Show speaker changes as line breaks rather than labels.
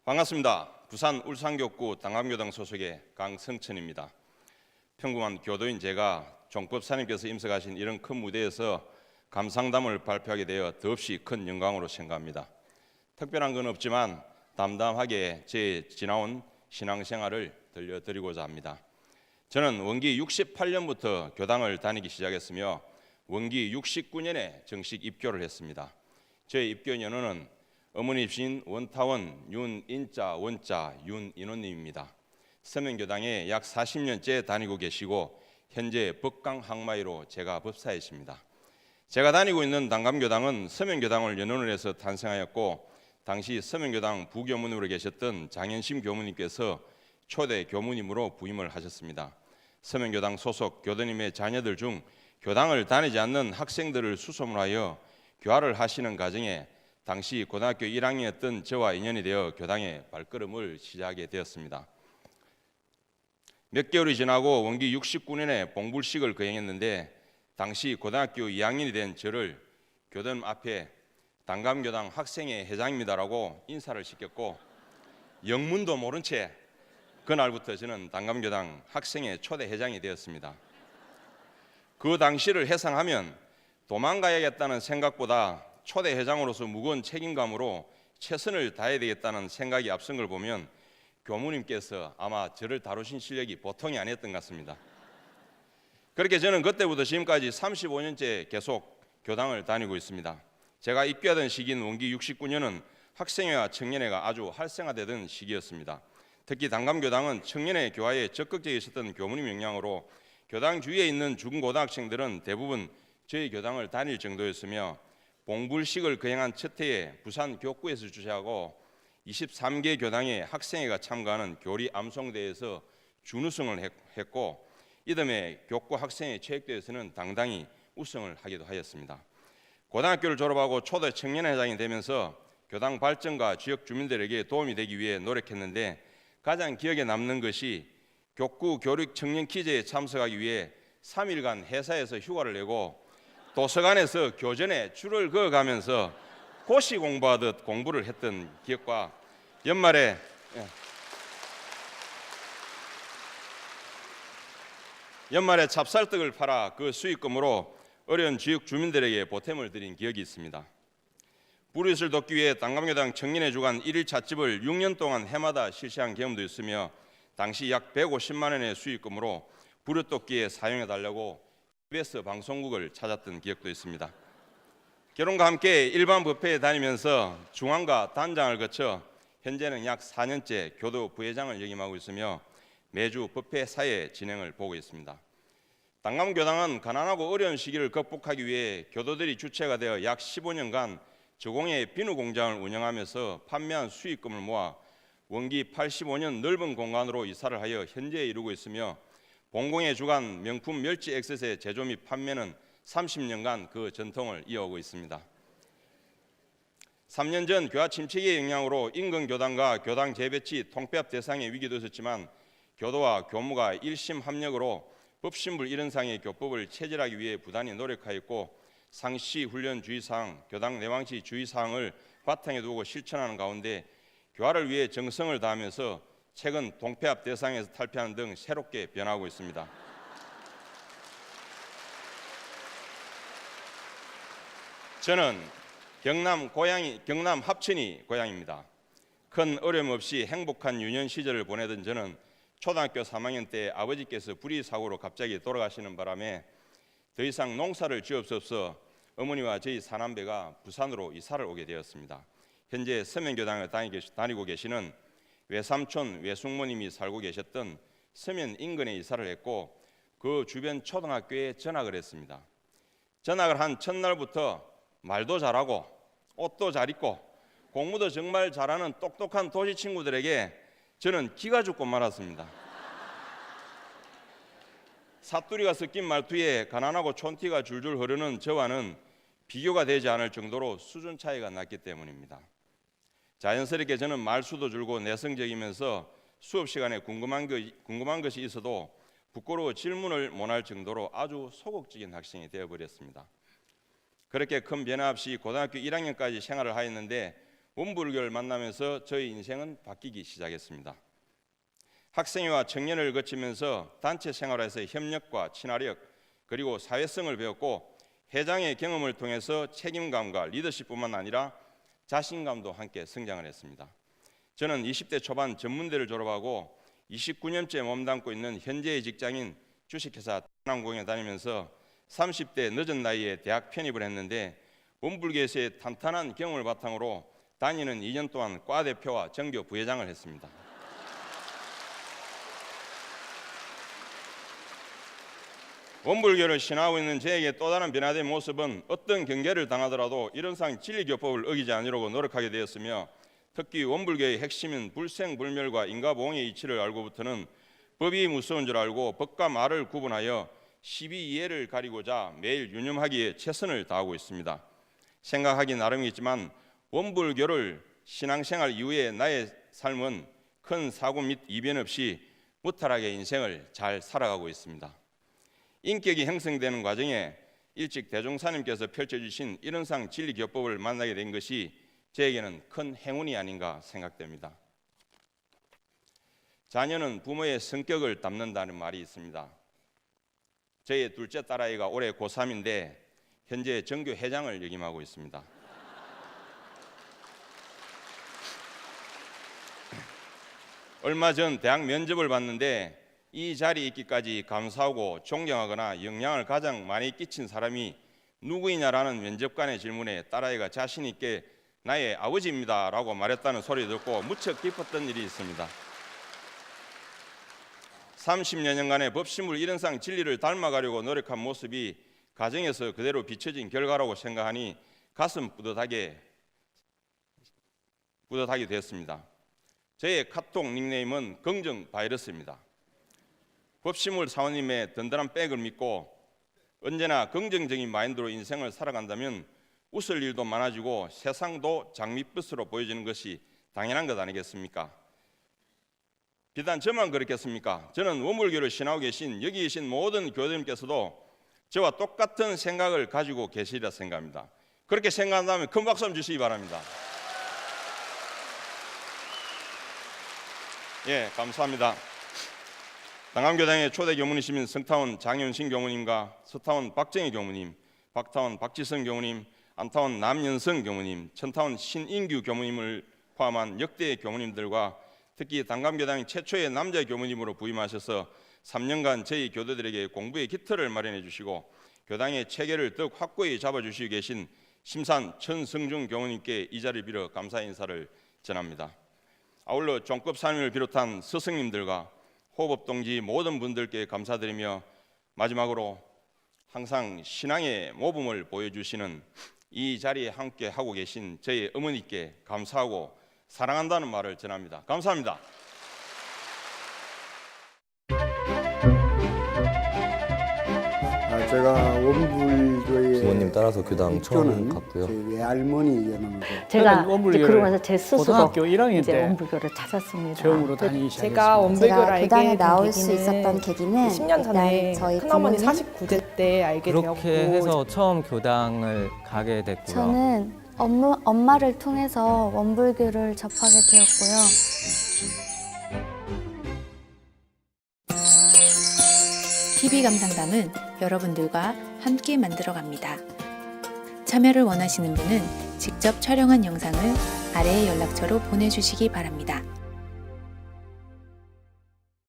반갑습니다. 부산 울산교구 당감교당 소속의 강성천입니다. 평범한 교도인 제가 종법사님께서 임석하신 이런 큰 무대에서 감상담을 발표하게 되어 더없이 큰 영광으로 생각합니다. 특별한 건 없지만 담담하게 제 지나온 신앙생활을 들려드리고자 합니다. 저는 원기 68년부터 교당을 다니기 시작했으며 원기 69년에 정식 입교를 했습니다. 저의 입교 연호는 어머니이신 원타원 윤인자 원자 윤인호님입니다. 서면교당에 약 40년째 다니고 계시고 현재 법강학마이로 제가 법사이십니다. 제가 다니고 있는 당감교당은 서면교당을 연원을 해서 탄생하였고 당시 서면교당 부교무님으로 계셨던 장현심 교무님께서 초대 교무님으로 부임을 하셨습니다. 서면교당 소속 교도님의 자녀들 중 교당을 다니지 않는 학생들을 수소문하여 교화를 하시는 과정에 당시 고등학교 1학년이었던 저와 인연이 되어 교당의 발걸음을 시작하게 되었습니다. 몇 개월이 지나고 원기 69년에 봉불식을 거행했는데 당시 고등학교 2학년이 된 저를 교도님 앞에 당감교당 학생회 회장입니다라고 인사를 시켰고 영문도 모른 채 그날부터 저는 당감교당 학생회 초대 회장이 되었습니다. 그 당시를 회상하면 도망가야겠다는 생각보다 초대 회장으로서 무거운 책임감으로 최선을 다해야 되겠다는 생각이 앞선 걸 보면 교무님께서 아마 저를 다루신 실력이 보통이 아니었던 것 같습니다. 그렇게 저는 그때부터 지금까지 35년째 계속 교당을 다니고 있습니다. 제가 입교하던 시기인 원기 69년은 학생회와 청년회가 아주 활성화되던 시기였습니다. 특히 당감교당은 청년회 교화에 적극적이셨던 교무님 영향으로 교당 주위에 있는 중고등학생들은 대부분 저희 교당을 다닐 정도였으며 봉불식을 거행한 첫 해에 부산 교구에서 주최하고 23개 교당의 학생회가 참가하는 교리 암송대회에서 준우승을 했고 이듬해 교구 학생회 체육대회에서는 당당히 우승을 하기도 하였습니다. 고등학교를 졸업하고 초대 청년회장이 되면서 교당 발전과 지역 주민들에게 도움이 되기 위해 노력했는데 가장 기억에 남는 것이 교구 교육 청년 퀴즈에 참석하기 위해 3일간 회사에서 휴가를 내고 도서관에서 교전에 줄을 그어가면서 고시 공부하듯 공부를 했던 기억과 연말에 찹쌀떡을 팔아 그 수익금으로 어려운 지역 주민들에게 보탬을 드린 기억이 있습니다. 불이웃을 돕기 위해 당감교당 청년회 주간 1일 찻집을 6년 동안 해마다 실시한 경험도 있으며 당시 약 150만 원의 수익금으로 불이웃돕기에 사용해달라고 KBS 방송국을 찾았던 기억도 있습니다. 결혼과 함께 일반 법회에 다니면서 중앙과 단장을 거쳐 현재는 약 4년째 교도 부회장을 역임하고 있으며 매주 법회 사회 진행을 보고 있습니다. 당감교당은 가난하고 어려운 시기를 극복하기 위해 교도들이 주체가 되어 약 15년간 저공해 비누 공장을 운영하면서 판매한 수익금을 모아 원기 85년 넓은 공간으로 이사를 하여 현재 이루고 있으며 봉공회 주간 명품 멸치 엑셋의 제조 및 판매는 30년간 그 전통을 이어오고 있습니다. 3년 전 교화 침체기의 영향으로 인근교당과 교당 재배치 통폐합 대상의 위기도 있었지만 교도와 교무가 일심 합력으로 법신불 1원상의 교법을 체질하기 위해 부단히 노력하였고 상시 훈련 주의사항, 교당 내왕시 주의사항을 바탕에 두고 실천하는 가운데 교화를 위해 정성을 다하면서 최근 동폐합 대상에서 탈피하는 등 새롭게 변하고 있습니다. 저는 경남 합천이 고향입니다. 큰 어려움 없이 행복한 유년 시절을 보내던 저는 초등학교 3학년 때 아버지께서 불의 사고로 갑자기 돌아가시는 바람에 더 이상 농사를 지었어서 어머니와 저희 사남배가 부산으로 이사를 오게 되었습니다. 현재 서면교당을 다니고 계시는 외삼촌 외숙모님이 살고 계셨던 서면 인근에 이사를 했고 그 주변 초등학교에 전학을 했습니다. 전학을 한 첫날부터 말도 잘하고 옷도 잘 입고 공부도 정말 잘하는 똑똑한 도시 친구들에게 저는 기가 죽고 말았습니다. 사투리가 섞인 말투에 가난하고 촌티가 줄줄 흐르는 저와는 비교가 되지 않을 정도로 수준 차이가 났기 때문입니다. 자연스럽게 저는 말수도 줄고 내성적이면서 수업 시간에 궁금한 것이 있어도 부끄러워 질문을 못할 정도로 아주 소극적인 학생이 되어버렸습니다. 그렇게 큰 변화 없이 고등학교 1학년까지 생활을 하였는데 원불교를 만나면서 저희 인생은 바뀌기 시작했습니다. 학생회와 청년을 거치면서 단체 생활에서 협력과 친화력 그리고 사회성을 배웠고 회장의 경험을 통해서 책임감과 리더십뿐만 아니라 자신감도 함께 성장을 했습니다. 저는 20대 초반 전문대를 졸업하고 29년째 몸담고 있는 현재의 직장인 주식회사 대한항공에 다니면서 30대 늦은 나이에 대학 편입을 했는데 원불교에서의 탄탄한 경험을 바탕으로 다니는 2년 동안 과 대표와 정교 부회장을 했습니다. 원불교를 신앙하고 있는 저에게 또 다른 변화된 모습은 어떤 경계를 당하더라도 이런상 진리교법을 어기지 않으려고 노력하게 되었으며 특히 원불교의 핵심인 불생불멸과 인과보응의 이치를 알고부터는 법이 무서운 줄 알고 법과 말을 구분하여 시비이해를 가리고자 매일 유념하기에 최선을 다하고 있습니다. 생각하기 나름이지만 원불교를 신앙생활 이후에 나의 삶은 큰 사고 및 이변 없이 무탈하게 인생을 잘 살아가고 있습니다. 인격이 형성되는 과정에 일찍 대종사님께서 펼쳐주신 일원상 진리교법을 만나게 된 것이 저에게는 큰 행운이 아닌가 생각됩니다. 자녀는 부모의 성격을 담는다는 말이 있습니다. 저의 둘째 딸아이가 올해 고3인데 현재 정교 회장을 역임하고 있습니다. 얼마 전 대학 면접을 봤는데 이 자리에 있기까지 감사하고 존경하거나 영향을 가장 많이 끼친 사람이 누구이냐라는 면접관의 질문에 딸아이가 자신 있게 나의 아버지입니다 라고 말했다는 소리 듣고 무척 기뻤던 일이 있습니다. 30여 년간의 법심을 일원상 진리를 닮아가려고 노력한 모습이 가정에서 그대로 비춰진 결과라고 생각하니 가슴 뿌듯하게 되었습니다. 저의 카톡 닉네임은 긍정 바이러스입니다. 법시물 사원님의 든든한 백을 믿고 언제나 긍정적인 마인드로 인생을 살아간다면 웃을 일도 많아지고 세상도 장밋빛으로 보여지는 것이 당연한 것 아니겠습니까? 비단 저만 그렇겠습니까? 저는 원불교를 신하고 계신 여기 계신 모든 교도님께서도 저와 똑같은 생각을 가지고 계시리라 생각합니다. 그렇게 생각한다면 큰 박수 한번 주시기 바랍니다. 예, 감사합니다. 당감교당의 초대 교무님이신 성타원 장현신 교무님과 서타원 박정희 교무님, 박타원 박지성 교무님, 안타원 남연성 교무님, 천타원 신인규 교무님을 포함한 역대 교무님들과 특히 당감교당 최초의 남자 교무님으로 부임하셔서 3년간 저희 교도들에게 공부의 깃털을 마련해 주시고 교당의 체계를 더욱 확고히 잡아주시고 계신 심산 천성중 교무님께 이 자리를 빌어 감사 인사를 전합니다. 아울러 종급사님을 비롯한 스승님들과 호법동지 모든 분들께 감사드리며 마지막으로 항상 신앙의 모범을 보여주시는 이 자리에 함께 하고 계신 저희 어머니께 감사하고 사랑한다는 말을 전합니다. 감사합니다.
제가 원불교의
부모님 따라서 교당 처음
입교는
갔고요.
저희 외할머니였는데
제가
원불교를
이제 그러고 나서 제 스스로
고등학교 1학년
이제
때
원불교를 찾았습니다.
처음으로 다니기 시작했습니다.
제가 원불교를
제가
알게
교당에
된
나올 수
계기는
있었던 계기는
10년 전에
일단 저희
큰어머니
부모님,
49제 때 알게 되었고
그렇게 해서 처음 교당을 가게 됐고요.
저는 엄마를 통해서 원불교를 접하게 되었고요.
TV 감상담은 여러분들과 함께 만들어갑니다. 참여를 원하시는 분은 직접 촬영한 영상을 아래의 연락처로 보내주시기 바랍니다.